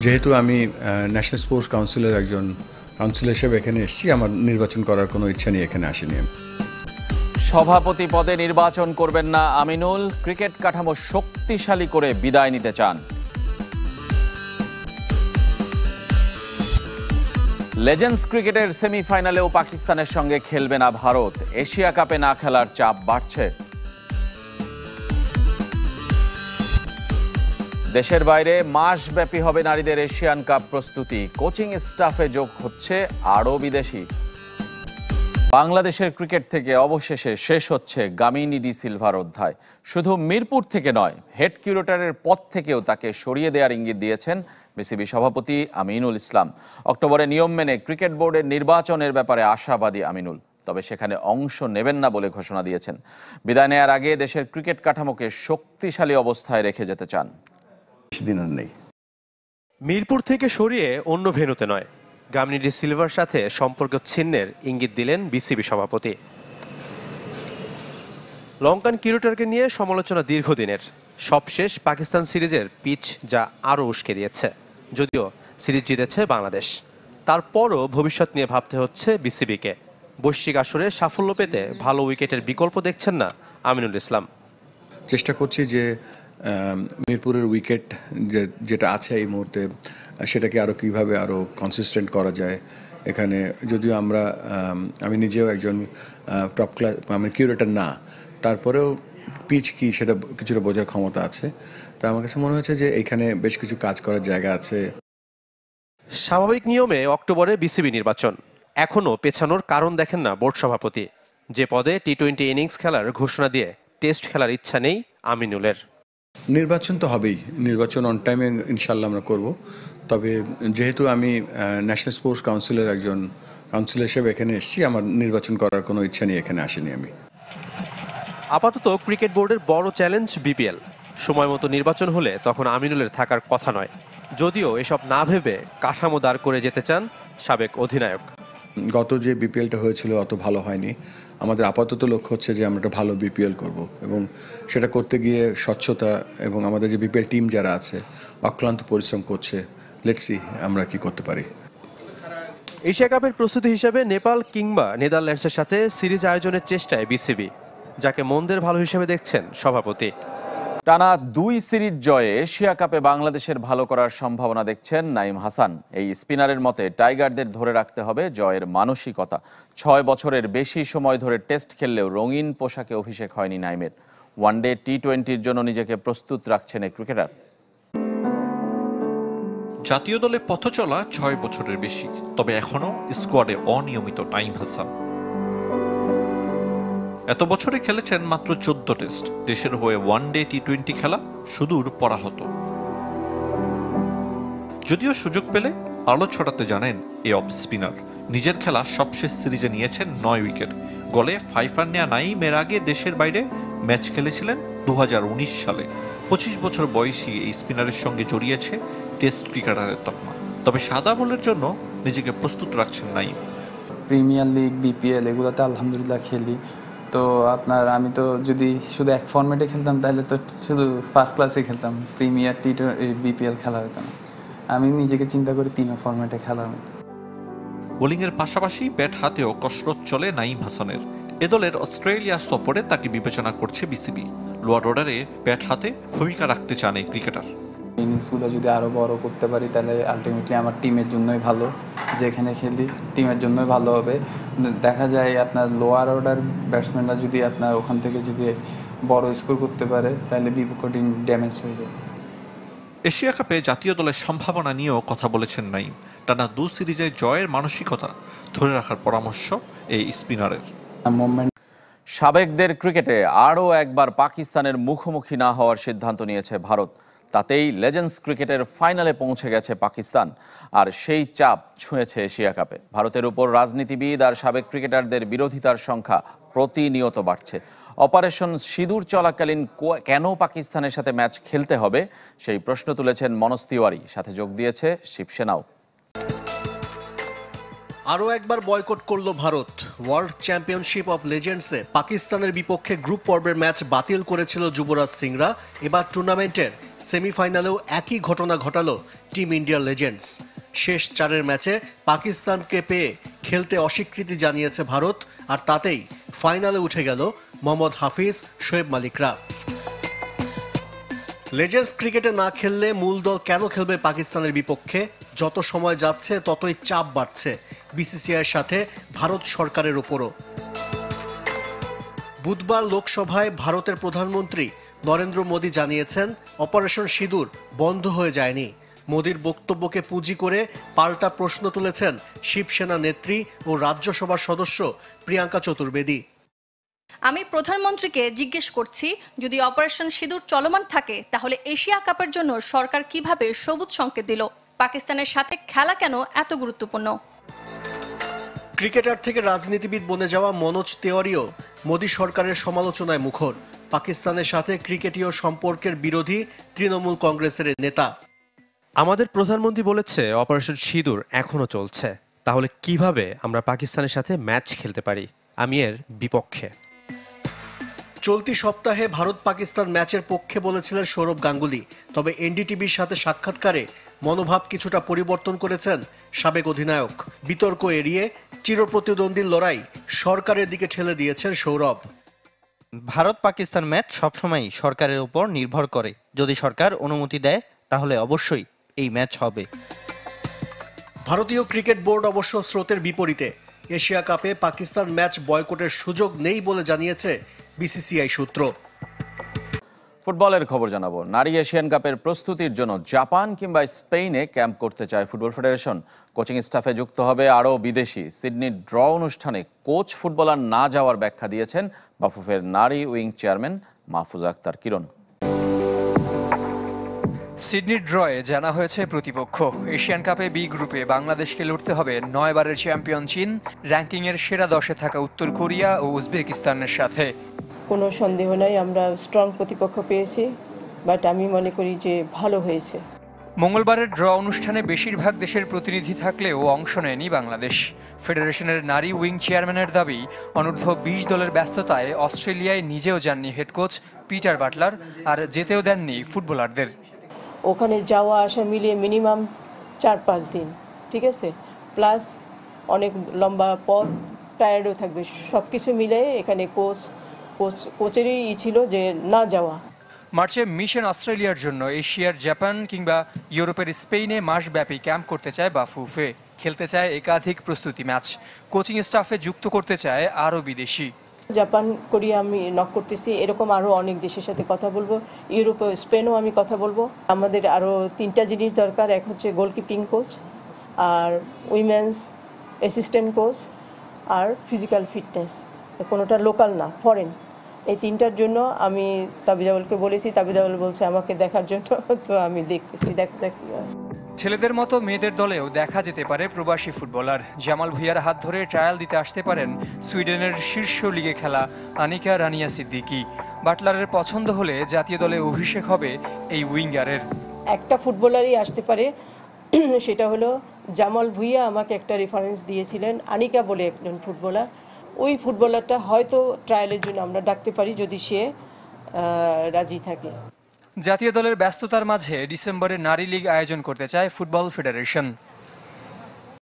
যেহেতু আমি national sports কাউন্সিলের একজন কাউন্সিলর হিসেবে এখানে এসেছি, আমার নির্বাচন করার কোনো ইচ্ছা নেই, এখানে আসিনি আমি। সভাপতি পদে নির্বাচন করবেন না আমিনুল, ক্রিকেট কাঠামো শক্তিশালী করে বিদায় নিতে চান। লেজেন্ডস ক্রিকেটের সেমিফাইনালেও পাকিস্তানের সঙ্গে খেলবে না ভারত, এশিয়া কাপে না খেলার চাপ বাড়ছে। দেশের বাইরে মাসব্যাপী হবে নারীদের এশিয়ান কাপ প্রস্তুতি, কোচিং স্টাফে যোগ হচ্ছে আরও বিদেশি। বাংলাদেশের ক্রিকেট থেকে অবশেষে শেষ হচ্ছে গামিনী ডি সিলভার অধ্যায়। শুধু মিরপুর থেকে নয়, হেড কিউরেটরের পদ থেকেও তাকে সরিয়ে দেওয়ার ইঙ্গিত দিয়েছেন বিসিবি সভাপতি আমিনুল ইসলাম। অক্টোবরে নিয়ম মেনে ক্রিকেট বোর্ডের নির্বাচনের ব্যাপারে আশাবাদী আমিনুল, তবে সেখানে অংশ নেবেন না বলে ঘোষণা দিয়েছেন। বিদায় নেয়ার আগে দেশের ক্রিকেট কাঠামোকে শক্তিশালী অবস্থায় রেখে যেতে চান। মিরপুর থেকে সরিয়ে অন্য ভেন্যুতে নয়, গামিনী ডি সিলভার সাথে সম্পর্ক ছিন্নের ইঙ্গিত দিলেন বিসিবি সভাপতি। লঙ্কান কিউরেটরকে নিয়ে সমালোচনা দীর্ঘদিনের। সবশেষ পাকিস্তান সিরিজের পিচ যা আরও উস্কে দিয়েছে। যদিও সিরিজ জিতেছে বাংলাদেশ, তারপরও ভবিষ্যৎ নিয়ে ভাবতে হচ্ছে বিসিবিকে। বৈশ্বিক আসরে সাফল্য পেতে ভালো উইকেটের বিকল্প দেখছেন না আমিনুল ইসলাম। চেষ্টা করছি যে মিরপুরের উইকেট যেটা আছে এই মুহূর্তে, সেটাকে আরও কীভাবে আরও কনসিস্টেন্ট করা যায়। এখানে যদিও আমি নিজেও একজন টপ ক্লাস কিউরেটর না, তারপরেও পিচ কি সেটা কিছুটা বোঝার ক্ষমতা আছে। তা আমার কাছে মনে হচ্ছে যে এখানে বেশ কিছু কাজ করার জায়গা আছে। স্বাভাবিক নিয়মে অক্টোবরে বিসিবি নির্বাচন, এখনও পেছানোর কারণ দেখেন না বোর্ড সভাপতি। যে পদে টি-20 ইনিংস খেলার ঘোষণা দিয়ে টেস্ট খেলার ইচ্ছা নেই আমিনুলের। নির্বাচন তো হবেই, নির্বাচন অন টাইমে ইনশাল্লাহ আমরা করব। তবে যেহেতু আমি ন্যাশনাল স্পোর্টস কাউন্সিলের একজন কাউন্সিলর হিসেবে এখানে এসেছি, আমার নির্বাচন করার কোনো ইচ্ছা নেই, এখানে আসিনি আমি। আপাতত ক্রিকেট বোর্ডের বড় চ্যালেঞ্জ বিপিএল। সময় মতো নির্বাচন হলে তখন আমিনুলের থাকার কথা নয়। যদিও এসব না ভেবে কাঠামো দাঁড় করে যেতে চান সাবেক অধিনায়ক। গত যে বিপিএলটা হয়েছিল অত ভালো হয়নি। আমাদের আপাতত লক্ষ্য হচ্ছে যে আমরা একটা ভালো বিপিএল করব, এবং সেটা করতে গিয়ে স্বচ্ছতা এবং আমাদের যে বিপিএল টিম যারা আছে অক্লান্ত পরিশ্রম করছে। লেটস সি আমরা কি করতে পারি। এশিয়া কাপের প্রস্তুতি হিসেবে নেপাল কিংবা নেদারল্যান্ডসের সাথে সিরিজ আয়োজনের চেষ্টায় বিসিবি, যাকে মন্দের ভালো হিসেবে দেখছেন সভাপতি। টানা 2 সিরিজ জয়ে এশিয়া কাপে বাংলাদেশের ভালো করার সম্ভাবনা দেখছেন নাইম হাসান। এই স্পিনারের মতে টাইগারদের ধরে রাখতে হবে জয়ের মানসিকতা। 6 বছরের বেশি সময় ধরে টেস্ট খেললেও রঙিন পোশাকে অভিষেক হয়নি নাইমের। ওয়ানডে টি-20-র জন্য নিজেকে প্রস্তুত রাখছেন এই ক্রিকেটার। জাতীয় দলে পথ চলা 6 বছরের বেশি, তবে এখনো স্কোয়াডে অনিয়মিত নাইম হাসান। এত বছরে খেলেছেন মাত্র 14 টেস্ট। দেশের হয়ে ওয়ানডে টি-20 খেলা সুদূর পরাহত। যদিও সুযোগ পেলে আলো ছড়াতে জানেন এই অফ স্পিনার। নিজের খেলা সবশেষ সিরিজে নিয়েছেন 9 উইকেট। গলে 5 রান নেয়া নাইম এর আগে দেশের বাইরে ম্যাচ খেলেছিলেন 2019 সালে। 25 বছর বয়সী এই স্পিনারের সঙ্গে জড়িয়েছে টেস্ট ক্রিকেটারের তকমা। তবে সাদা বলের জন্য নিজেকে প্রস্তুত রাখছেন নাইম। প্রিমিয়ার লিগ, বিপিএল এগুলোতে আলহামদুলিল্লাহ খেলি। তো আমি তো যদি শুধু এক ফরম্যাটে খেলতাম তাহলে তো শুধু ফার্স্ট ক্লাসে খেলতাম, প্রিমিয়ার বিপিএল খেলা হতো না। আমি নিজেকে চিন্তা করি 3 ফরম্যাটে খেলা হবে। বোলিংয়ের পাশাপাশি ব্যাট হাতেও কসরত চলে নাইম হাসানের। এ দলের অস্ট্রেলিয়া সফরে তাকে বিবেচনা করছে বিসিবি। লোয়ার অর্ডারে ব্যাট হাতে ভূমিকা রাখতে চান এই ক্রিকেটার। ইনিংসগুলো যদি আরও বড় করতে পারি তাহলে আলটিমেটলি আমার টিমের জন্যই ভালো। যেখানে খেলি টিমের জন্যই ভালো হবে। দেখা যায় আপনার লোয়ার অর্ডার ব্যাটসম্যানরা যদি আপনার ওখান থেকে যদি বড় স্কোর করতে পারে তাহলে বিপক্ষ টিম ড্যামেজ হয়ে যায়। এশিয়া কাপে জাতীয় দলের সম্ভাবনা নিয়েও কথা বলেছেন নাইম। টানা 2 সিরিজে জয়ের মানসিকতা ধরে রাখার পরামর্শ এই স্পিনারের। সাবেকদের ক্রিকেটে আরও একবার পাকিস্তানের মুখোমুখি না হওয়ার সিদ্ধান্ত নিয়েছে ভারত। তাতেই লেজেন্ডস ক্রিকেটের ফাইনালে পৌঁছে গেছে পাকিস্তান, আর সেই চাপ ছুঁয়েছে এশিয়া কাপে। ভারতের উপর রাজনীতিবিদ আর সাবেক ক্রিকেটারদের বিরোধিতার সংখ্যা প্রতিনিয়ত বাড়ছে। অপারেশন সিঁদুর চলাকালীন কেন পাকিস্তানের সাথে ম্যাচ খেলতে হবে সেই প্রশ্ন তুলেছেন মনোজ তিওয়ারি, সাথে যোগ দিয়েছে শিবসেনাও। আরও একবার বয়কট করল ভারত। ওয়ার্ল্ড চ্যাম্পিয়নশিপ অফ লেজেন্ডসে পাকিস্তানের বিপক্ষে গ্রুপ পর্বের ম্যাচ বাতিল করেছিল যুবরাজ সিংরা। এবার টুর্নামেন্টের সেমিফাইনালেও একই ঘটনা ঘটালো টিম ইন্ডিয়ার লেজেন্ডস। শেষ 4 ম্যাচে পাকিস্তানকে পেয়ে খেলতে অস্বীকৃতি জানিয়েছে ভারত, আর তাতেই ফাইনালে উঠে গেল মোহাম্মদ হাফিজ, শোয়েব মালিকরা। লেজেন্ডস ক্রিকেটে না খেললে মূল দল কেন খেলবে পাকিস্তানের বিপক্ষে? যত সময় যাচ্ছে ততই চাপ বাড়ছে বিসিসিআইয়ের সাথে ভারত সরকারের ওপরও। বুধবার লোকসভায় ভারতের প্রধানমন্ত্রী নরেন্দ্র মোদী জানিয়েছেন, অপারেশন সিঁদুর বন্ধ হয়ে যায়নি। মোদীর বক্তব্যকে পুঁজি করে পাল্টা প্রশ্ন তুলেছেন শিবসেনা নেত্রী ও রাজ্যসভার সদস্য প্রিয়াঙ্কা চতুর্বেদী। আমি প্রধানমন্ত্রীকে জিজ্ঞেস করছি, যদি অপারেশন সিঁদুর চলমান থাকে তাহলে এশিয়া কাপের জন্য সরকার কিভাবে সবুজ সংকেত দিল? পাকিস্তানের সাথে খেলা কেন এত গুরুত্বপূর্ণ? ক্রিকেটার থেকে রাজনীতিবিদ বনে যাওয়া মনোজ তেওয়ারিও মোদী সরকারের সমালোচনায় মুখর। পাকিস্তানের সাথে ক্রিকেটীয় সম্পর্কের বিরোধী তৃণমূল কংগ্রেসের নেতা। আমাদের প্রধানমন্ত্রী বলেছে অপারেশন সিঁদুর এখনো চলছে, তাহলে কিভাবে আমরা পাকিস্তানের সাথে ম্যাচ খেলতে পারি? আমি এর বিপক্ষে। চলতি সপ্তাহে ভারত পাকিস্তান ম্যাচের পক্ষে বলেছিলেন সৌরভ গাঙ্গুলি। তবে এনডিটিভির সাথে সাক্ষাৎকারে মনোভাব কিছুটা পরিবর্তন করেছেন সাবেক অধিনায়ক। বিতর্ক এড়িয়ে চিরপ্রতিদ্বন্দ্বীর লড়াই সরকারের দিকে ঠেলে দিয়েছেন সৌরভ। ভারত পাকিস্তান ম্যাচ সবসময়ই সরকারের উপর নির্ভর করে। যদি সরকার অনুমতি দেয় তাহলে অবশ্যই এই ম্যাচ হবে। ভারতীয় ক্রিকেট বোর্ড অবশ্য স্রোতের বিপরীতে। এশিয়া কাপে পাকিস্তান ম্যাচ বয়কটের সুযোগ নেই বলে জানিয়েছে বিসিসিআই সূত্র। ফুটবলের খবর জানাবো। নারী এশিয়ান কাপের প্রস্তুতির জন্য জাপান কিংবা স্পেনে ক্যাম্প করতে চায় ফুটবল ফেডারেশন। কোচিং স্টাফে যুক্ত হবে আরও বিদেশি। সিডনি ড্র অনুষ্ঠানে কোচ ফুটবলার না যাওয়ার ব্যাখ্যা দিয়েছেন বাফুফের নারী উইং চেয়ারম্যান মাহফুজা আক্তার কিরণ। সিডনির ড্রয়ে জানা হয়েছে প্রতিপক্ষ। এশিয়ান কাপে বি গ্রুপে বাংলাদেশকে লড়তে হবে 9 বারের চ্যাম্পিয়ন চীন, র্যাঙ্কিংয়ের সেরা 10-এ থাকা উত্তর কোরিয়া ও উজবেকিস্তানের সাথে। কোনো সন্দেহ নাই, আমরা স্ট্রং প্রতিপক্ষ পেয়েছি, বাট আমি মনে করি যে ভালো হয়েছে। মঙ্গলবারের ড্র অনুষ্ঠানে বেশিরভাগ দেশের প্রতিনিধি থাকলেও অংশ নেয়নি বাংলাদেশ। ফেডারেশনের নারী উইং চেয়ারম্যানের দাবি, অনূর্ধ্ব 20 দলের ব্যস্ততায় অস্ট্রেলিয়ায় নিজেও যাননি হেড কোচ পিটার বাটলার, আর যেতেও দেননি ফুটবলারদের। ওখানে যাওয়া আসা মিলিয়ে মিনিমাম 4-5 দিন, ঠিক আছে, প্লাস অনেক লম্বা পথ, টায়ার্ডও থাকবে। সব কিছু মিলে এখানে কোচেরই ছিল যে না যাওয়া। মার্চে মিশন অস্ট্রেলিয়ার জন্য এশিয়ার জাপান কিংবা ইউরোপের স্পেনে মাসব্যাপী ক্যাম্প করতে চায় বাফুফে। খেলতে চায় একাধিক প্রস্তুতি ম্যাচ। কোচিং স্টাফে যুক্ত করতে চায় আরও বিদেশি। জাপান, কোরিয়া আমি নক করতেছি, এরকম আরও অনেক দেশের সাথে কথা বলবো। ইউরোপ ও স্পেনও আমি কথা বলবো। আমাদের আরও 3টা জিনিস দরকার। এক হচ্ছে গোলকিপিং কোচ, আর উইমেন্স অ্যাসিস্ট্যান্ট কোচ, আর ফিজিক্যাল ফিটনেস। কোনোটা লোকাল না, ফরেন। এই 3টার জন্য আমি তাবিদাউলকে বলেছি, তাবিদাউল বলছে আমাকে দেখার জন্য, তো আমি দেখতেছি, দেখা যাক কি হয়। ছেলেদের মতো মেয়েদের দলেও দেখা যেতে পারে প্রবাসী ফুটবলার। জামাল ভুঁইয়ার হাত ধরে ট্রায়াল দিতে আসতে পারেন সুইডেনের শীর্ষ লিগে খেলা আনিকা রানিয়া সিদ্দিকি। বাটলারের পছন্দ হলে জাতীয় দলে অভিষেক হবে এই উইঙ্গারের। একটা ফুটবলারই আসতে পারে, সেটা হলো জামাল ভুঁইয়া আমাকে একটা রেফারেন্স দিয়েছিলেন, আনিকা বলে একজন ফুটবলার। ওই ফুটবলারটা হয়তো ট্রায়ালের জন্য আমরা ডাকতে পারি যদি সে রাজি থাকে। জাতীয় দলের ব্যস্ততার মাঝে ডিসেম্বরে নারী লীগ আয়োজন করতে চায় ফুটবল ফেডারেশন।